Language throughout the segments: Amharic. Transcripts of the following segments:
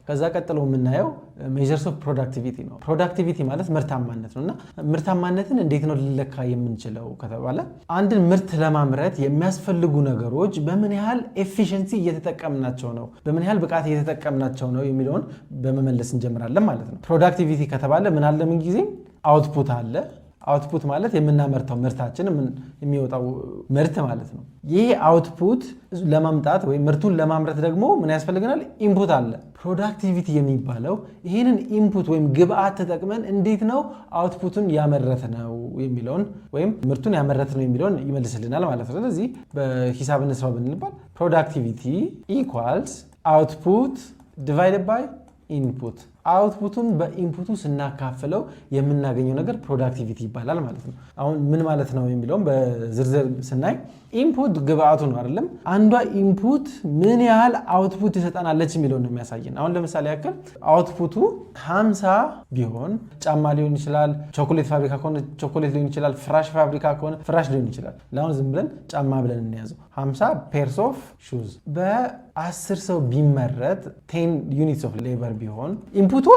ከዛ ቀጥሎ የምናየው ሜዠርስ ኦፍ ፕሮዳክቲቪቲ ነው። ፕሮዳክቲቪቲ ማለት ምርታማነት ነውና ምርታማነትን እንዴት ነው ልለካ የምንችለው ከተባለ አንድን ምርት ለማምረት የሚያስፈልጉ ነገሮች በምን ያህል ኤፊሺንሲ እየተጠቀምናቸው ነው፣ በምን ያህል ብቃት እየተጠቀምናቸው ነው የሚለውን በመመለስ እንጀምራለን ማለት ነው። ፕሮዳክቲቪቲ ከተባለ ምን አለ ምን ጊዜ አውትፑት አለ። አውትፑት ማለት የምናመርተው ምርታችን የሚወጣው ምርት ማለት ነው። ይሄ አውትፑት ለማምጣት ወይ ምርቱን ለማምረት ደግሞ ምን ያስፈልገናል? ኢንፑት አለ። ፕሮዳክቲቪቲ የሚባለው ይሄንን ኢንፑት ወይም ግብአት ተጠቅመን እንዴት ነው አውትፑቱን ያመረት ነው የሚለውን ወይም ምርቱን ያመረት ነው የሚለውን ይመልስልናል ማለት ነው። ስለዚህ በሂሳብ እንስራው ብንባል ፕሮዳክቲቪቲ ኢኳልስ አውትፑት ዲቫይድድ ባይ ኢንፑት። አውትፑቱን በኢንፑቱ ስናካፍለው የምናገኘው ነገር ፕሮዳክቲቪቲ ይባላል ማለት ነው። አሁን ምን ማለት ነው የሚለውም በዝርዝር ስናይ ኢንፑት ግብአቱ ነው አይደለም። አንዷ ኢንፑት ምን ያህል አውትፑት ትሰጠናለች የሚለውን ነው የሚያሳየን። አሁን ለምሳሌ ያክል አውትፑቱ 50 ቢሆን ጫማ ሊሆን ይችላል፣ ቾኮሌት ፋብሪካ ከሆነ ቾኮሌት ሊሆን ይችላል፣ ፍራሽ ፋብሪካ ከሆነ ፍራሽ ሊሆን ይችላል። ለአሁን ዝም ብለን ጫማ ብለን እንያዘው። 50 ፔርስ ኦፍ ሹዝ በ10 ሰው ቢመረት 10 ዩኒትስ ኦፍ ሌበር ቢሆን ኢንፑቱ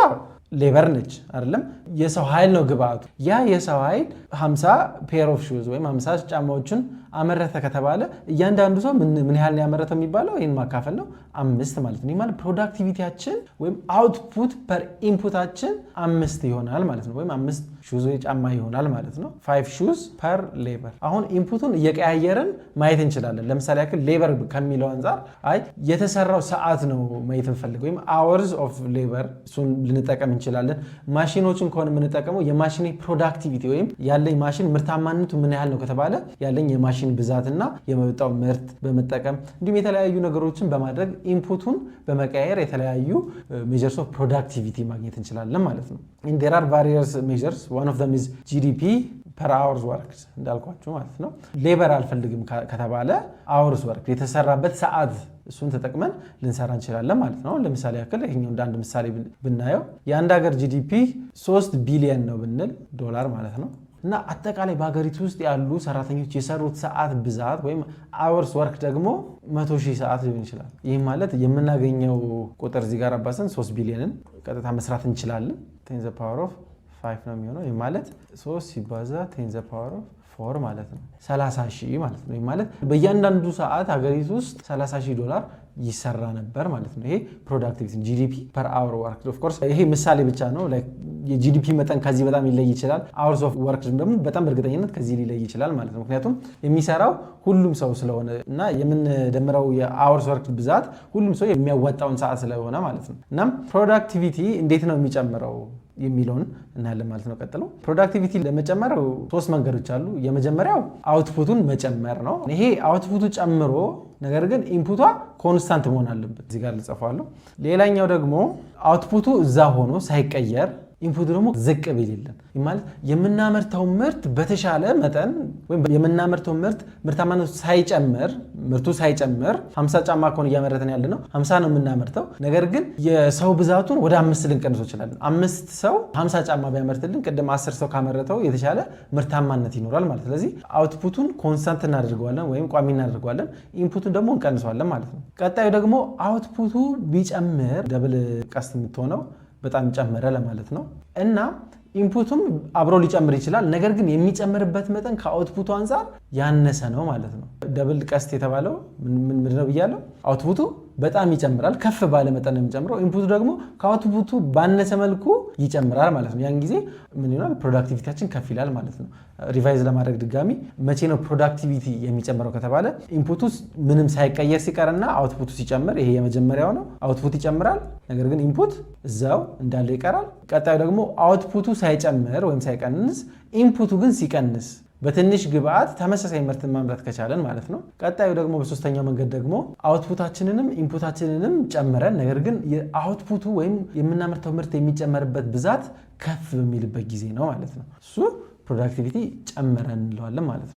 ሌበር ነች አይደለም፣ የሰው ኃይል ነው ግብአቱ። ያ የሰው ኃይል 50 ፔር ኦፍ ሹዝ ወይም 50 ጫማዎችን አመረተ ከተባለ እያንዳንዱ ሰው ምን ያህል ያመረተው የሚባለው ይሄን ማካፈል ነው 5 ማለት ነው። ይሄ ማለት ፕሮዳክቲቪቲያችን ወይም አውትፑት ፐር ኢንፑታችን 5 ይሆናል ማለት ነው። ወይም 5 ሹዝ ጫማ ይሆናል ማለት ነው። 5 ሹዝ ፐር ሌበር። አሁን ኢንፑቱን እየቀያየርን ማየት እንችላለን። ለምሳሌ ያክል ሌበር ከሚለው አንፃር አይ የተሰራው ሰዓት ነው ማየት እንፈልግ ወይም አወርስ ኦፍ ሌበር እሱን ልንጠቀም እንችላለን። ማሽኖችን ከሆነ የምንጠቀመው የማሽኔ ፕሮዳክቲቪቲ ወይም ያለኝ ማሽን ምርታማነቱ ምን ያህል ነው ከተባለ ያለኝ የማሽን ብዛትና የመጣው ምርት በመጠቀም እንዲሁም የተለያዩ ነገሮችን በማድረግ ኢንፑቱን በመቀያየር የተለያዩ ሜዠርስ ኦፍ ፕሮዳክቲቪቲ ማግኘት እንችላለን ማለት ነው። and there are various measures, one of them is GDP per hours worked እንዳልኳችሁ ማለት ነው። ሌበር አልፈልግም ከተባለ hours worked የተሰራበት ሰዓት እሱን ተጠቅመን ልንሰራ እንችላለን ማለት ነው። ለምሳሌ ያክል ይሄኛው እንደ አንድ ምሳሌ ብናየው የአንድ ሀገር GDP 3 ቢሊዮን ነው ብንል ዶላር ማለት ነው እና አጠቃላይ በሀገሪቱ ውስጥ ያሉ ሰራተኞች የሰሩት ሰዓት ብዛት ወይም hours work ደግሞ 100,000 ሰዓት ሊሆን ይችላል። ይህ ማለት የምናገኘው ቁጥር እዚህ ጋር አባሰን 3 ቢሊዮንን ቀጥታ መስራት እንችላለን። 10 to the power of 5 ነው የሚሆነው። ይህ ማለት 3 ሲባዛ 10 to the power of 4 ማለት ነው 30,000 ማለት ነው። ይህ ማለት በእያንዳንዱ ሰዓት ሀገሪቱ ውስጥ 30,000 ዶላር ይሰራ ነበር ማለት ነው። ይሄ ፕሮዳክቲቪቲ GDP per hour worked of course ይሄ ምሳሌ ብቻ ነው። ላይክ የጂዲፒ መጠን ከዚህ በጣም ይለይ ይችላል። hours of work ደግሞ በጣም በእርግጠኝነት ከዚህ ሊለይ ይችላል ማለት ነው። ምክንያቱም የሚሰራው ሁሉም ሰው ስለሆነ እና የምንደምረው የhours work ብዛት ሁሉም ሰው የሚያወጣውን ሰዓት ስለሆነ ማለት ነው። እናም ፕሮዳክቲቪቲ እንዴት ነው የሚጨምረው የሚለውን እናያለን ማለት ነው። ቀጥሎ ፕሮዳክቲቪቲ ለመጨመር 3 መንገዶች አሉ። የመጀመሪያው አውትፑቱን መጨመር ነው። ይሄ አውትፑቱ ጨምሮ ነገር ግን ኢንፑቷ ኮንስታንት መሆን አለበት። እዚህ ጋር ልጽፈዋለሁ። ሌላኛው ደግሞ አውትፑቱ እዛ ሆኖ ሳይቀየር ኢንፑቱ ደግሞ ዝቅ ቢልልን ማለት የምናመርተው ምርት በተሻለ መጠን ወይም የምናመርተው ምርታማነቱ ሳይጨምር ምርቱ ሳይጨምር 50 ጫማ ከሆነ እያመረተን ያለ ነው 50 ነው የምናመርተው። ነገር ግን የሰው ብዛቱን ወደ 5 ልንቀንሰው ይችላል። 5 ሰው 50 ጫማ ቢያመርትልን ቅድም 10 ሰው ካመረተው የተሻለ ምርታማነት ይኖራል ማለት። ስለዚህ አውትፑቱን ኮንስታንት እናደርገዋለን ወይም ቋሚ እናደርገዋለን፣ ኢንፑቱን ደግሞ እንቀንሰዋለን ማለት ነው። ቀጣዩ ደግሞ አውትፑቱ ቢጨምር ደብል ቀስት የምትሆነው በጣም ጨመረ ለማለት ነው እና ኢንፑቱም አብሮ ሊጨምር ይችላል። ነገር ግን የሚጨምርበት መጠን ከአውትፑቱ አንፃር ያነሰ ነው ማለት ነው። ደብል ቀስት የተባለው ምንድነው ብያለሁ? አውትፑቱ በጣም ይጨምራል፣ ከፍ ባለ መጠን ነው የሚጨምረው። ኢንፑቱ ደግሞ ከአውትፑቱ ባነሰ መልኩ ይጨምራል ማለት ነው። ያን ጊዜ ምን ይሆናል? ፕሮዳክቲቪቲያችን ከፍ ይላል ማለት ነው። ሪቫይዝ ለማድረግ ድጋሚ መቼ ነው ፕሮዳክቲቪቲ የሚጨምረው ከተባለ ኢንፑቱ ምንም ሳይቀየር ሲቀርና አውትፑቱ ሲጨምር፣ ይሄ የመጀመሪያው ነው። አውትፑት ይጨምራል፣ ነገር ግን ኢንፑት እዛው እንዳለ ይቀራል። ቀጣዩ ደግሞ አውትፑቱ ሳይጨምር ወይም ሳይቀንስ ኢንፑቱ ግን ሲቀንስ በትንሽ ግብአት ተመሳሳይ ምርት ማምረት ከቻለን ማለት ነው። ቀጣዩ ደግሞ በሶስተኛው መንገድ ደግሞ አውትፑታችንንም ኢንፑታችንንም ጨምረን ነገር ግን የአውትፑቱ ወይም የምናመርተው ምርት የሚጨመርበት ብዛት ከፍ በሚልበት ጊዜ ነው ማለት ነው። እሱ ፕሮዳክቲቪቲ ጨመረን እንለዋለን ማለት ነው።